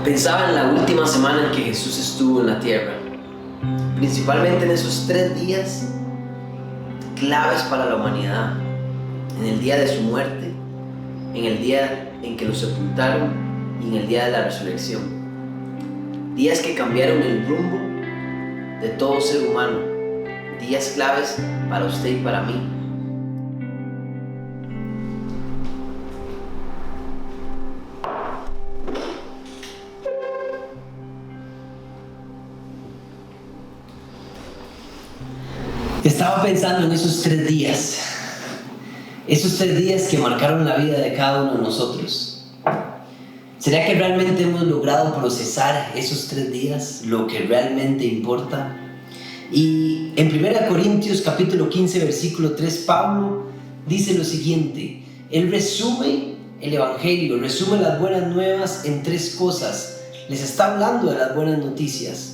Pensaba en la última semana en que Jesús estuvo en la tierra, principalmente en esos 3 días claves para la humanidad, en el día de su muerte, en el día en que lo sepultaron y en el día de la resurrección. Días que cambiaron el rumbo de todo ser humano, días claves para usted y para mí. Estaba pensando en esos 3 días, que marcaron la vida de cada uno de nosotros. ¿Será que realmente hemos logrado procesar esos 3 días, lo que realmente importa? Y en 1 Corintios capítulo 15, versículo 3, Pablo dice lo siguiente. Él resume el Evangelio, resume las buenas nuevas en 3 cosas. Les está hablando de las buenas noticias.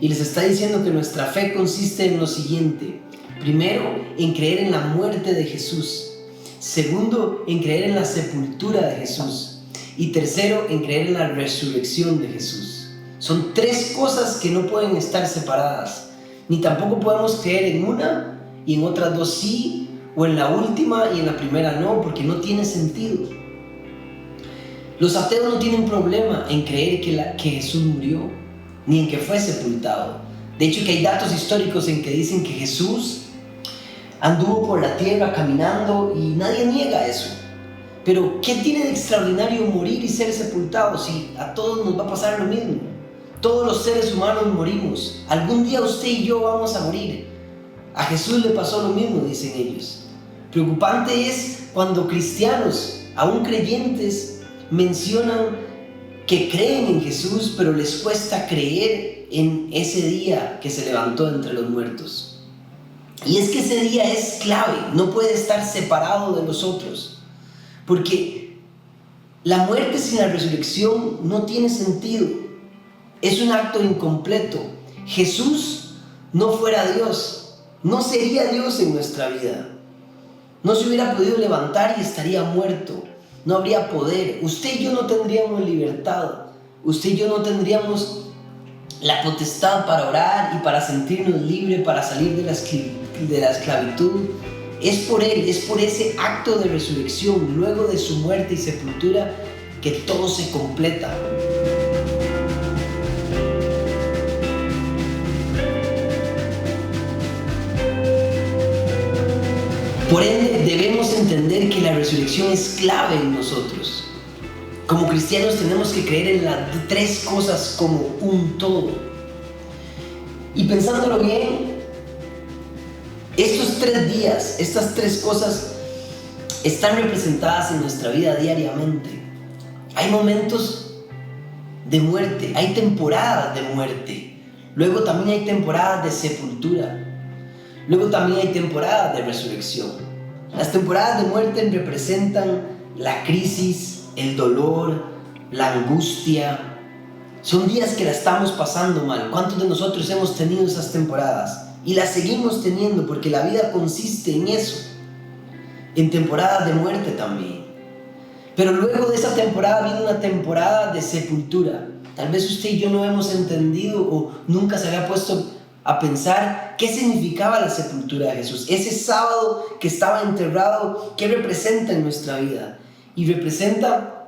Y les está diciendo que nuestra fe consiste en lo siguiente. Primero, en creer en la muerte de Jesús. Segundo, en creer en la sepultura de Jesús. Y tercero, en creer en la resurrección de Jesús. Son 3 cosas que no pueden estar separadas. Ni tampoco podemos creer en una y en otras 2 sí, o en la última y en la primera no, porque no tiene sentido. Los ateos no tienen problema en creer que Jesús murió, ni en que fue sepultado. De hecho, que hay datos históricos en que dicen que Jesús anduvo por la tierra caminando y nadie niega eso. Pero ¿qué tiene de extraordinario morir y ser sepultado si a todos nos va a pasar lo mismo? Todos los seres humanos morimos. Algún día usted y yo vamos a morir. A Jesús le pasó lo mismo, dicen ellos. Preocupante es cuando cristianos, aún creyentes, mencionan que creen en Jesús, pero les cuesta creer en ese día que se levantó entre los muertos. Y es que ese día es clave, no puede estar separado de los otros, porque la muerte sin la resurrección no tiene sentido, es un acto incompleto. Jesús no fuera Dios, no sería Dios en nuestra vida, no se hubiera podido levantar y estaría muerto. No habría poder. Usted y yo no tendríamos libertad. Usted y yo no tendríamos la potestad para orar y para sentirnos libres, para salir de la esclavitud. Es por Él, es por ese acto de resurrección, luego de su muerte y sepultura, que todo se completa. Por ende, debemos entender que la resurrección es clave en nosotros. Como cristianos tenemos que creer en las 3 cosas como un todo. Y pensándolo bien, estos 3 días, estas 3 cosas están representadas en nuestra vida diariamente. Hay momentos de muerte, hay temporadas de muerte. Luego también hay temporadas de sepultura. Luego también hay temporadas de resurrección. Las temporadas de muerte representan la crisis, el dolor, la angustia. Son días que la estamos pasando mal. ¿Cuántos de nosotros hemos tenido esas temporadas? Y las seguimos teniendo porque la vida consiste en eso. En temporadas de muerte también. Pero luego de esa temporada viene una temporada de sepultura. Tal vez usted y yo no hemos entendido o nunca se había puesto a pensar qué significaba la sepultura de Jesús. Ese sábado que estaba enterrado, ¿qué representa en nuestra vida? Y representa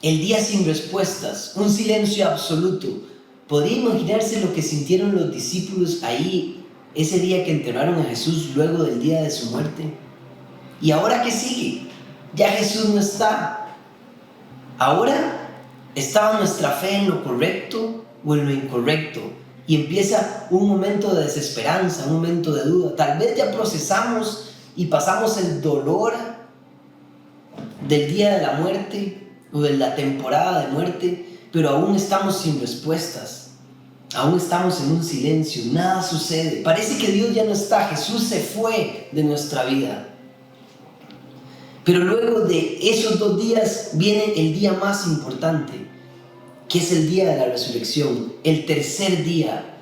el día sin respuestas, un silencio absoluto. ¿Podría imaginarse lo que sintieron los discípulos ahí ese día que enterraron a Jesús luego del día de su muerte? ¿Y ahora qué sigue? Ya Jesús no está. Ahora, ¿estaba nuestra fe en lo correcto o en lo incorrecto? Y empieza un momento de desesperanza, un momento de duda. Tal vez ya procesamos y pasamos el dolor del día de la muerte o de la temporada de muerte, pero aún estamos sin respuestas. Aún estamos en un silencio, nada sucede. Parece que Dios ya no está, Jesús se fue de nuestra vida. Pero luego de esos 2 días viene el día más importante, que es el día de la resurrección, el tercer día,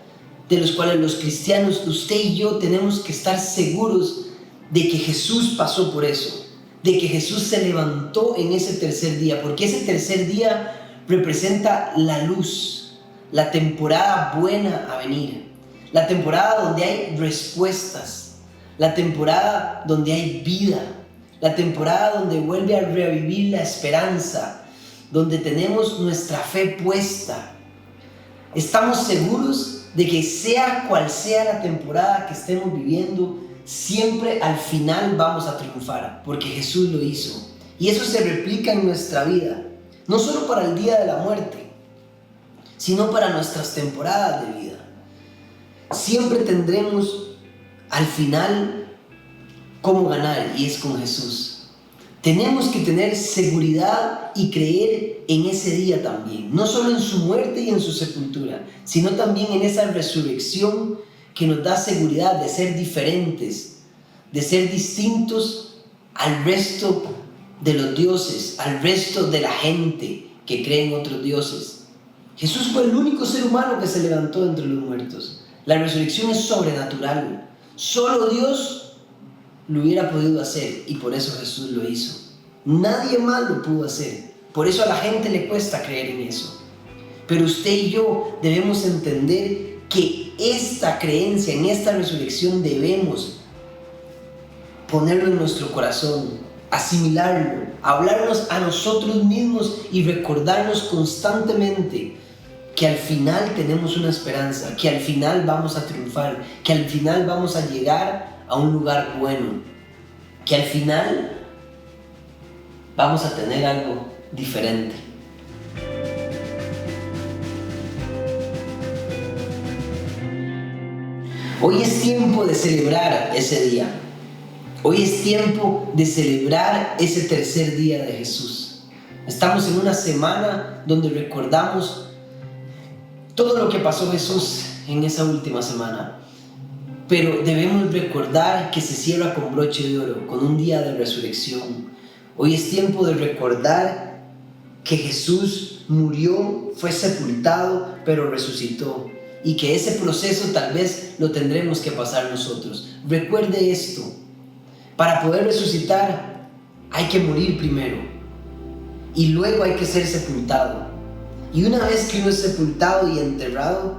de los cuales los cristianos, usted y yo, tenemos que estar seguros de que Jesús pasó por eso, de que Jesús se levantó en ese tercer día, porque ese tercer día representa la luz, la temporada buena a venir, la temporada donde hay respuestas, la temporada donde hay vida, la temporada donde vuelve a revivir la esperanza, donde tenemos nuestra fe puesta. Estamos seguros de que sea cual sea la temporada que estemos viviendo, siempre al final vamos a triunfar, porque Jesús lo hizo. Y eso se replica en nuestra vida, no solo para el día de la muerte, sino para nuestras temporadas de vida. Siempre tendremos al final cómo ganar, y es con Jesús. Tenemos que tener seguridad y creer en ese día también, no solo en su muerte y en su sepultura, sino también en esa resurrección que nos da seguridad de ser diferentes, de ser distintos al resto de los dioses, al resto de la gente que cree en otros dioses. Jesús fue el único ser humano que se levantó de entre los muertos. La resurrección es sobrenatural. Solo Dios lo hubiera podido hacer, y por eso Jesús lo hizo. Nadie más lo pudo hacer. Por eso a la gente le cuesta creer en eso. Pero usted y yo debemos entender que esta creencia en esta resurrección debemos ponerlo en nuestro corazón, asimilarlo, hablarnos a nosotros mismos y recordarnos constantemente que al final tenemos una esperanza, que al final vamos a triunfar, que al final vamos a llegar a un lugar bueno, que al final vamos a tener algo diferente. Hoy es tiempo de celebrar ese día. Hoy es tiempo de celebrar ese tercer día de Jesús. Estamos en una semana donde recordamos todo lo que pasó Jesús en esa última semana. Pero debemos recordar que se cierra con broche de oro, con un día de resurrección. Hoy es tiempo de recordar que Jesús murió, fue sepultado, pero resucitó. Y que ese proceso tal vez lo tendremos que pasar nosotros. Recuerde esto: para poder resucitar hay que morir primero, y luego hay que ser sepultado. Y una vez que uno es sepultado y enterrado,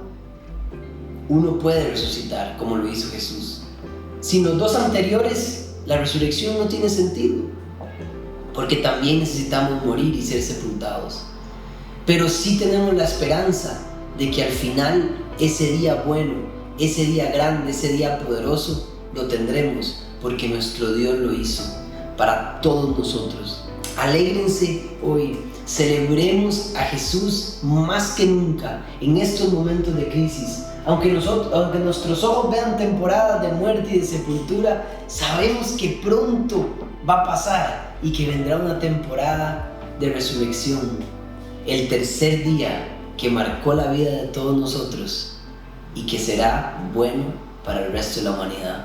uno puede resucitar como lo hizo Jesús. Sin los dos anteriores, la resurrección no tiene sentido, porque también necesitamos morir y ser sepultados. Pero sí tenemos la esperanza de que al final ese día bueno, ese día grande, ese día poderoso, lo tendremos, porque nuestro Dios lo hizo para todos nosotros. Alégrense hoy, celebremos a Jesús más que nunca en estos momentos de crisis. Aunque nuestros ojos vean temporadas de muerte y de sepultura, sabemos que pronto va a pasar y que vendrá una temporada de resurrección, el tercer día que marcó la vida de todos nosotros y que será bueno para el resto de la humanidad.